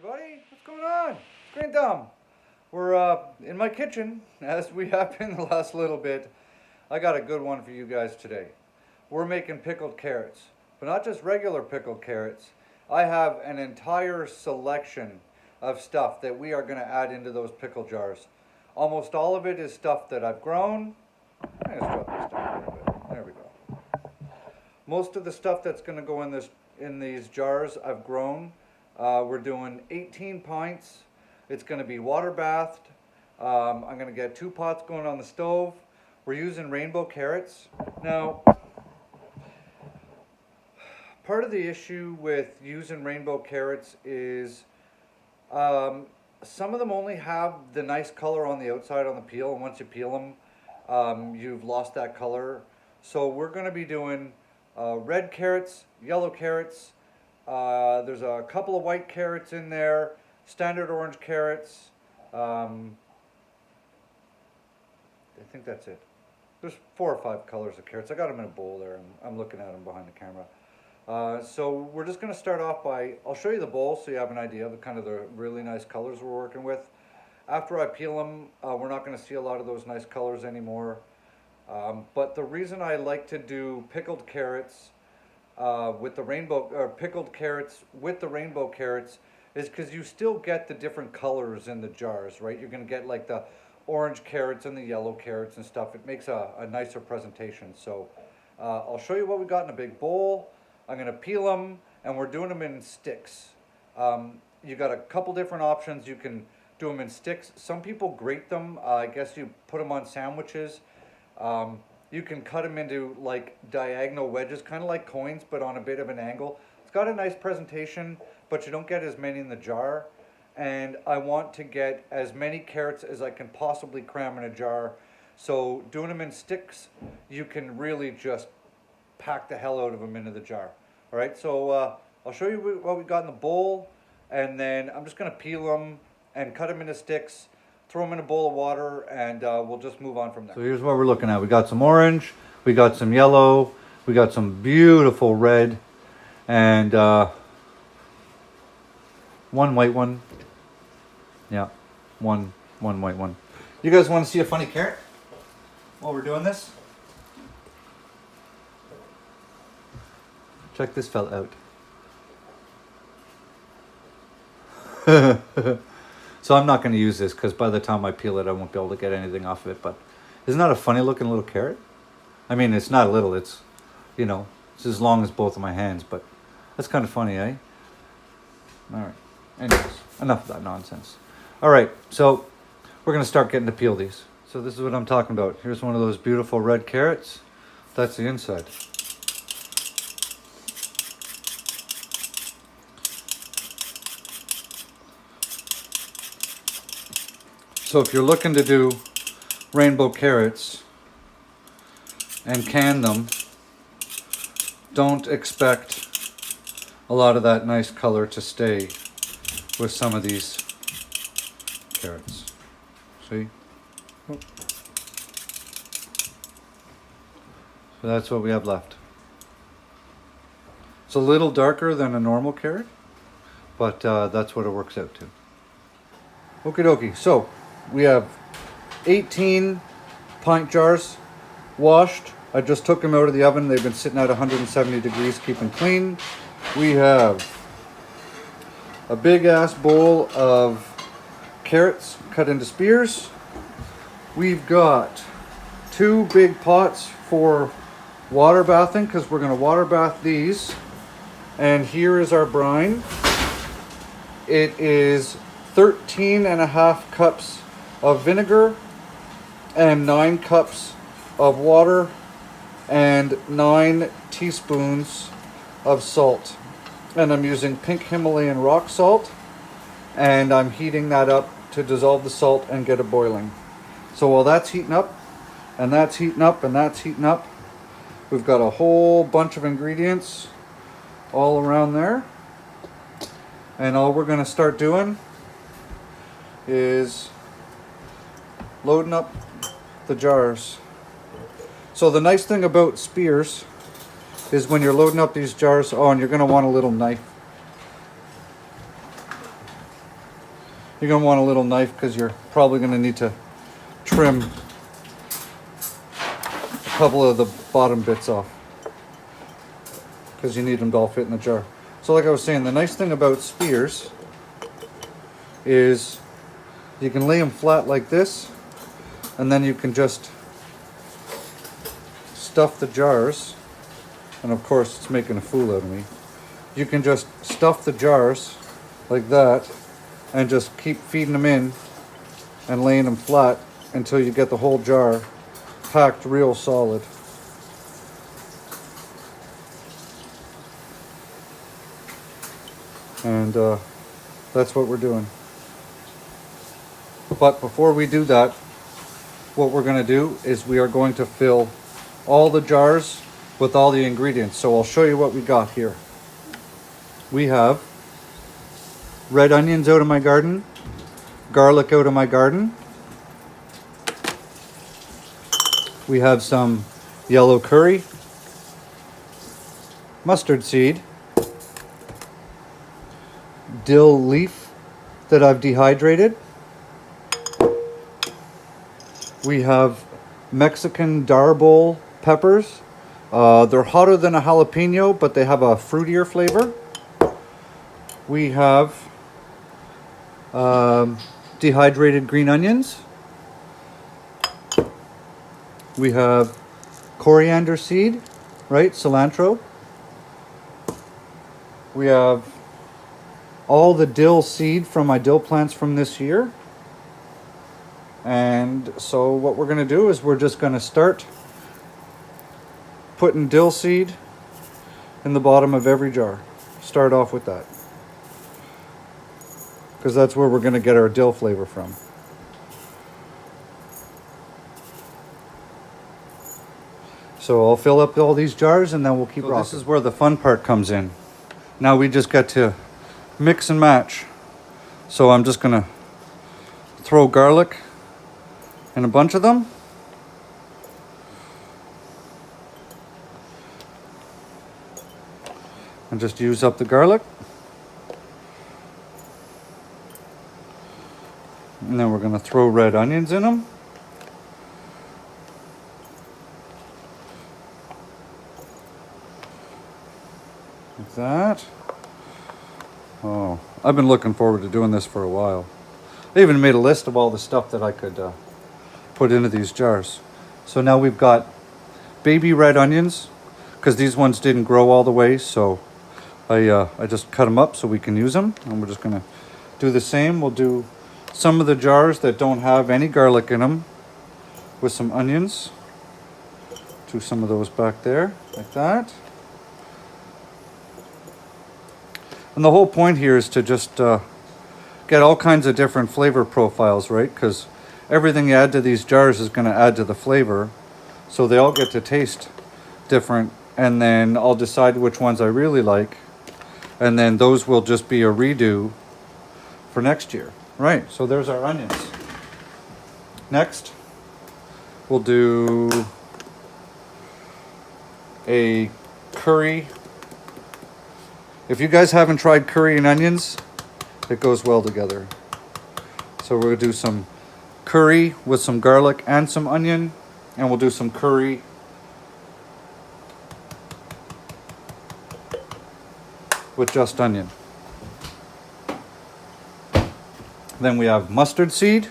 everybody. What's going on? It's Green Thumb. We're in my kitchen, as we have been the last little bit. I got a good one for you guys today. We're making pickled carrots, but not just regular pickled carrots. I have an entire selection of stuff that we are going to add into those pickle jars. Almost all of it is stuff that I've grown. I'm going to drop this down a little bit. There we go. Most of the stuff that's going to go in these jars I've grown. We're doing 18 pints. It's going to be water bathed. I'm going to get 2 pots going on the stove. We're using rainbow carrots. Now, part of the issue with using rainbow carrots is some of them only have the nice color on the outside on the peel, and once you peel them, you've lost that color. So we're going to be doing red carrots, yellow carrots. There's a couple of white carrots in there, standard orange carrots. I think that's it. There's 4 or 5 colors of carrots. I got them in a bowl there, and I'm looking at them behind the camera. So we're just going to start off by, I'll show you the bowl so you have an idea of the really nice colors we're working with. After I peel them, we're not going to see a lot of those nice colors anymore. But the reason I like to do pickled carrots with the rainbow, or pickled carrots with the rainbow carrots, is because you still get the different colors in the jars, right? You're going to get like the orange carrots and the yellow carrots and stuff. It makes a nicer presentation. So I'll show you what we got in a big bowl. I'm going to peel them, and we're doing them in sticks. You got a couple different options. You can do them in sticks. Some people grate them. I guess you put them on sandwiches. You can cut them into like diagonal wedges, kind of like coins, but on a bit of an angle. It's got a nice presentation, but you don't get as many in the jar. And I want to get as many carrots as I can possibly cram in a jar. So doing them in sticks, you can really just pack the hell out of them into the jar. All right, so I'll show you what we got in the bowl, and then I'm just gonna peel them and cut them into sticks, throw them in a bowl of water, and we'll just move on from there. So here's what we're looking at. We got some orange, we got some yellow, we got some beautiful red, and 1 white one. Yeah, one white one. You guys want to see a funny carrot while we're doing this? Check this fella out. So I'm not going to use this because by the time I peel it, I won't be able to get anything off of it. But isn't that a funny looking little carrot? I mean, it's not little. It's, you know, it's as long as both of my hands. But that's kind of funny, eh? All right. Anyways, enough of that nonsense. All right. So we're going to start getting to peel these. So this is what I'm talking about. Here's one of those beautiful red carrots. That's the inside. So if you're looking to do rainbow carrots and can them, don't expect a lot of that nice color to stay with some of these carrots. See? So that's what we have left. It's a little darker than a normal carrot, but that's what it works out to. Okie dokie. So we have 18 pint jars washed. I just took them out of the oven. They've been sitting at 170 degrees, keeping clean. We have a big ass bowl of carrots cut into spears. We've got 2 big pots for water bathing because we're going to water bath these. And here is our brine. It is 13.5 cups of vinegar and 9 cups of water and 9 teaspoons of salt. And I'm using pink Himalayan rock salt, and I'm heating that up to dissolve the salt and get it boiling. So while that's heating up, and that's heating up, and that's heating up, we've got a whole bunch of ingredients all around there. And all we're going to start doing is loading up the jars. So the nice thing about spears is when you're loading up these jars, oh, and you're going to want a little knife. You're going to want a little knife because you're probably going to need to trim a couple of the bottom bits off because you need them to all fit in the jar. So like I was saying, the nice thing about spears is you can lay them flat like this, and then you can just stuff the jars. And of course it's making a fool out of me. You can just stuff the jars like that and just keep feeding them in and laying them flat until you get the whole jar packed real solid. And that's what we're doing. But before we do that, what we're going to do is we are going to fill all the jars with all the ingredients. So I'll show you what we got here. We have red onions out of my garden, garlic out of my garden. We have some yellow curry, mustard seed, dill leaf that I've dehydrated. We have Mexican darbol peppers. They're hotter than a jalapeno, but they have a fruitier flavor. We have dehydrated green onions. We have coriander seed, right? Cilantro. We have all the dill seed from my dill plants from this year. And so what we're going to do is we're just going to start putting dill seed in the bottom of every jar. Start off with that, because that's where we're going to get our dill flavor from. So I'll fill up all these jars and then we'll keep rocking. This is where the fun part comes in. Now we just got to mix and match. So I'm just going to throw garlic in a bunch of them. And just use up the garlic. And then we're going to throw red onions in them. Like that. Oh, I've been looking forward to doing this for a while. I even made a list of all the stuff that I could put into these jars. So now we've got baby red onions, because these ones didn't grow all the way, so I just cut them up so we can use them. And we're just going to do the same. We'll do some of the jars that don't have any garlic in them with some onions. Do some of those back there, like that. And the whole point here is to just get all kinds of different flavor profiles, right? Because everything you add to these jars is going to add to the flavor. So they all get to taste different. And then I'll decide which ones I really like. And then those will just be a redo for next year. Right, so there's our onions. Next, we'll do a curry. If you guys haven't tried curry and onions, it goes well together. So we're gonna do some curry with some garlic and some onion, and we'll do some curry with just onion. Then we have mustard seed.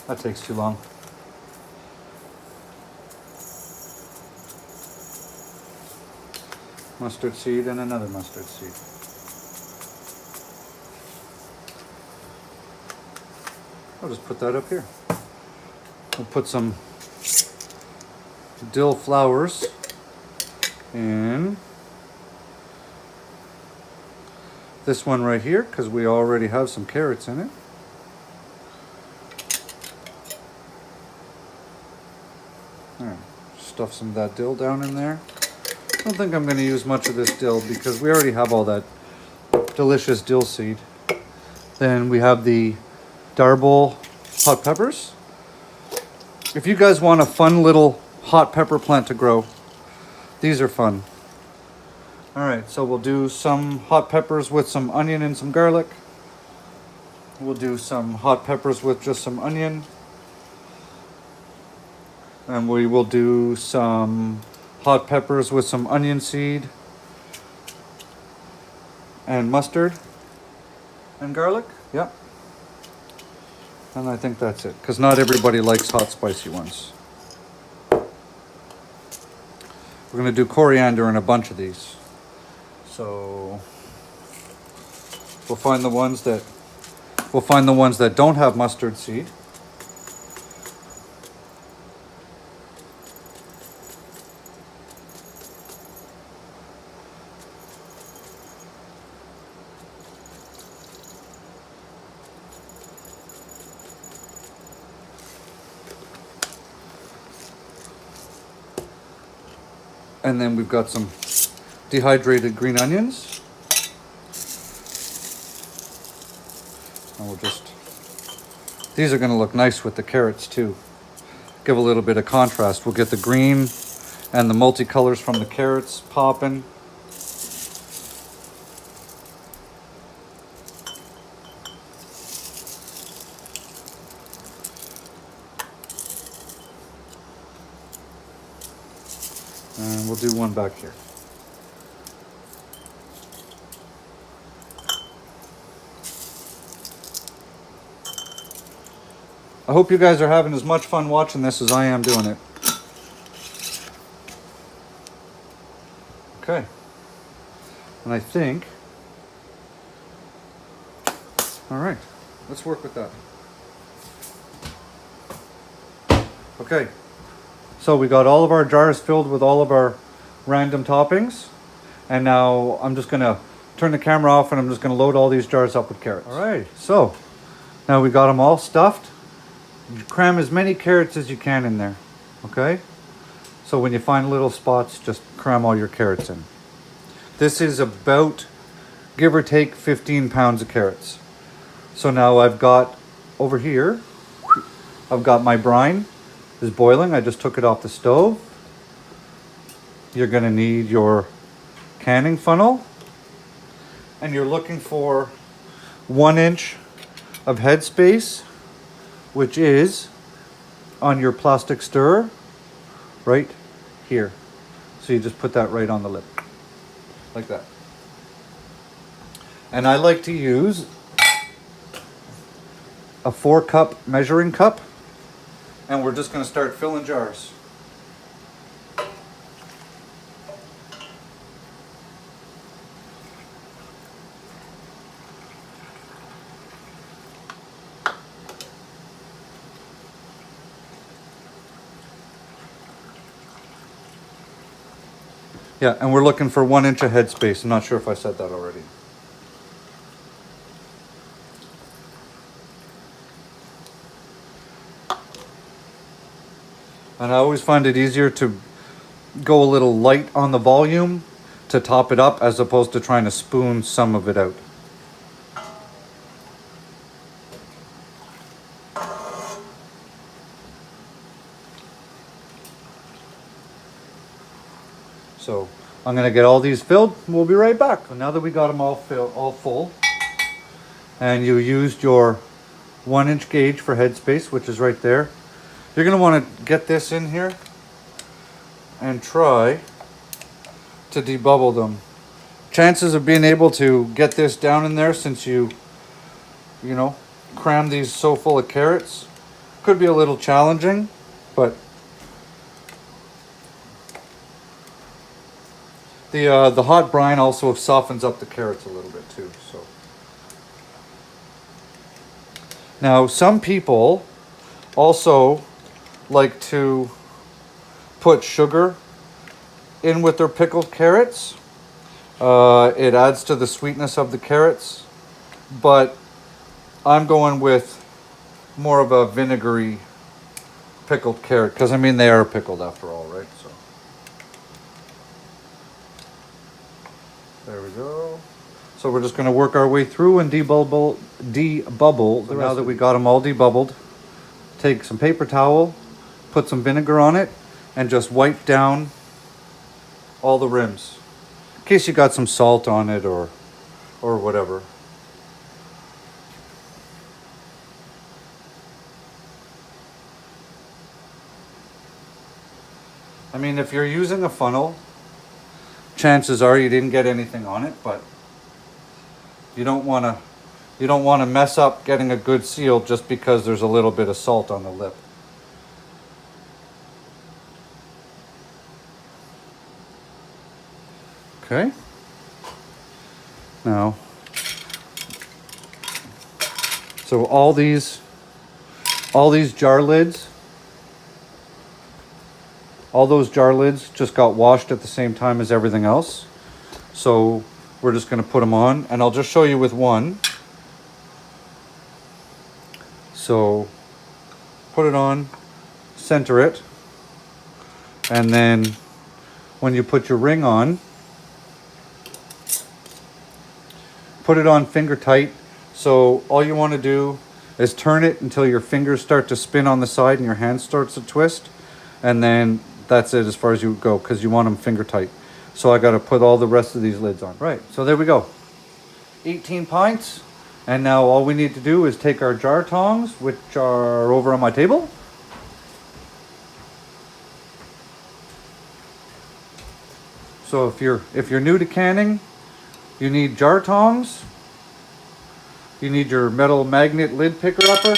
That takes too long. Mustard seed and another mustard seed. I'll just put that up here. We'll put some dill flowers in this one right here, because we already have some carrots in it. Right. Stuff some of that dill down in there. I don't think I'm going to use much of this dill because we already have all that delicious dill seed. Then we have the darbol hot peppers. If you guys want a fun little hot pepper plant to grow, these are fun. All right, so we'll do some hot peppers with some onion and some garlic. We'll do some hot peppers with just some onion. And we will do some hot peppers with some onion seed and mustard and garlic. Yep. And I think that's it, because not everybody likes hot spicy ones. We're going to do coriander in a bunch of these. So we'll find the ones that don't have mustard seed. And then we've got some dehydrated green onions. And we'll just, these are gonna look nice with the carrots too. Give a little bit of contrast. We'll get the green and the multicolors from the carrots popping. And we'll do one back here. I hope you guys are having as much fun watching this as I am doing it. Okay. And I think, all right, let's work with that. Okay. So we got all of our jars filled with all of our random toppings. And now I'm just gonna turn the camera off and I'm just gonna load all these jars up with carrots. All right, so now we got them all stuffed. You cram as many carrots as you can in there, okay? So when you find little spots, just cram all your carrots in. This is about, give or take, 15 pounds of carrots. So now I've got over here, I've got my brine is boiling. I just took it off the stove. You're gonna need your canning funnel, and you're looking for 1 inch of headspace, which is on your plastic stirrer right here. So you just put that right on the lip, like that. And I like to use a 4-cup measuring cup, and we're just gonna start filling jars. Yeah, and we're looking for 1 inch of headspace. I'm not sure if I said that already. And I always find it easier to go a little light on the volume to top it up, as opposed to trying to spoon some of it out. So I'm gonna get all these filled. We'll be right back. So now that we got them all full, and you used your 1 inch gauge for headspace, which is right there, you're gonna want to get this in here and try to debubble them. Chances of being able to get this down in there, since you know, cram these so full of carrots, could be a little challenging, but the hot brine also softens up the carrots a little bit too. So now some people also like to put sugar in with their pickled carrots. It adds to the sweetness of the carrots, but I'm going with more of a vinegary pickled carrot, because I mean they are pickled after all, right? So there we go. So we're just going to work our way through and debubble. Now that we got them all debubbled, take some paper towel, put some vinegar on it, and just wipe down all the rims. In case you got some salt on it or whatever. I mean, if you're using a funnel, chances are you didn't get anything on it, but you don't want to mess up getting a good seal just because there's a little bit of salt on the lip. Okay. Now, so all these jar lids, all those jar lids just got washed at the same time as everything else. So we're just going to put them on, and I'll just show you with one. So put it on, center it, and then when you put your ring on, put it on finger tight. So all you want to do is turn it until your fingers start to spin on the side and your hand starts to twist, and then that's it as far as you go, because you want them finger tight. So I got to put all the rest of these lids on. Right, so there we go. 18 pints. And now all we need to do is take our jar tongs, which are over on my table. So if you're new to canning, you need jar tongs. You need your metal magnet lid picker upper.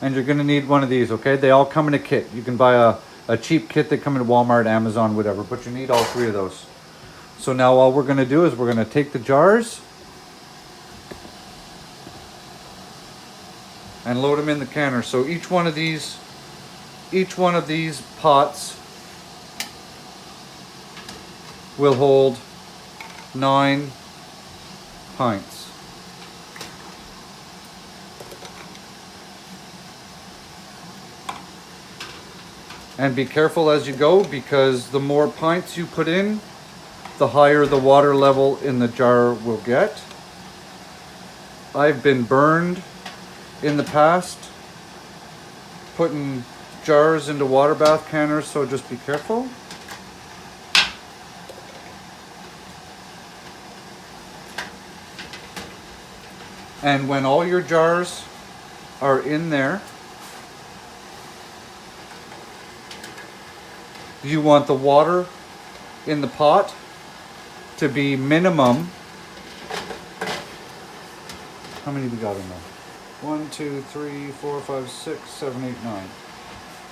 And you're going to need one of these, okay? They all come in a kit. You can buy a cheap kit that come in Walmart, Amazon, whatever, but you need all three of those. So now all we're going to do is we're going to take the jars and load them in the canner. So each one of these pots will hold 9 pints. And be careful as you go, because the more pints you put in, the higher the water level in the jar will get. I've been burned in the past putting jars into water bath canners, so just be careful. And when all your jars are in there, you want the water in the pot to be minimum. How many we got in there? 1, 2, 3, 4, 5, 6, 7, 8, 9.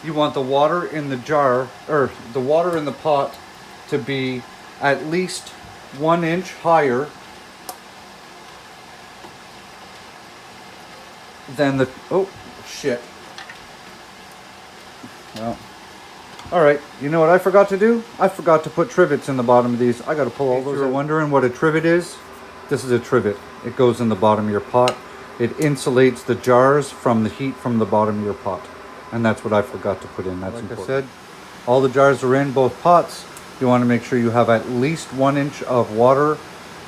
You want the water in the jar, or the water in the pot, to be at least 1 inch higher than the, oh shit. Well, all right, you know what I forgot to do? I forgot to put trivets in the bottom of these. I got to pull all those. If you're wondering what a trivet is, this is a trivet. It goes in the bottom of your pot. It insulates the jars from the heat from the bottom of your pot. And that's what I forgot to put in. That's important. Like I said, all the jars are in both pots. You want to make sure you have at least 1 inch of water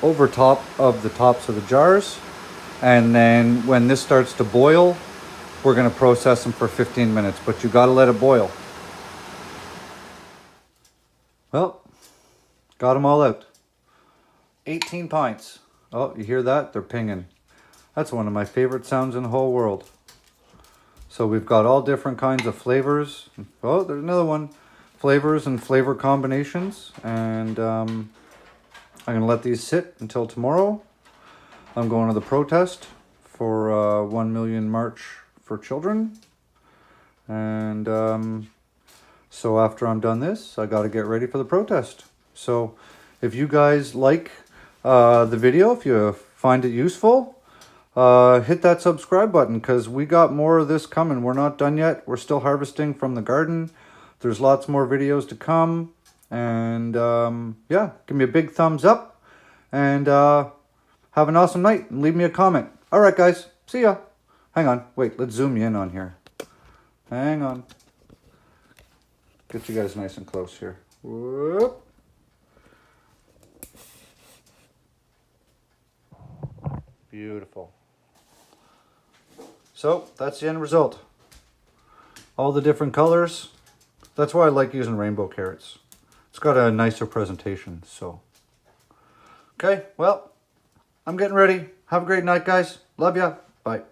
over top of the tops of the jars. And then when this starts to boil, we're going to process them for 15 minutes. But you got to let it boil. Well, got them all out. 18 pints. Oh, you hear that? They're pinging. That's one of my favorite sounds in the whole world. So we've got all different kinds of flavors. Oh, there's another one. Flavors and flavor combinations. And I'm going to let these sit until tomorrow. I'm going to the protest for 1 million March for Children. And so after I'm done this, I got to get ready for the protest. So if you guys like the video, if you find it useful, hit that subscribe button, because we got more of this coming. We're not done yet. We're still harvesting from the garden. There's lots more videos to come. And yeah, give me a big thumbs up. And have an awesome night. And leave me a comment. All right, guys. See ya. Hang on. Wait, let's zoom you in on here. Hang on. Get you guys nice and close here. Whoop. Beautiful. So that's the end result. all the different colors. That's why I like using rainbow carrots. It's got a nicer presentation, so. Okay, well, I'm getting ready. Have a great night, guys. Love ya. Bye.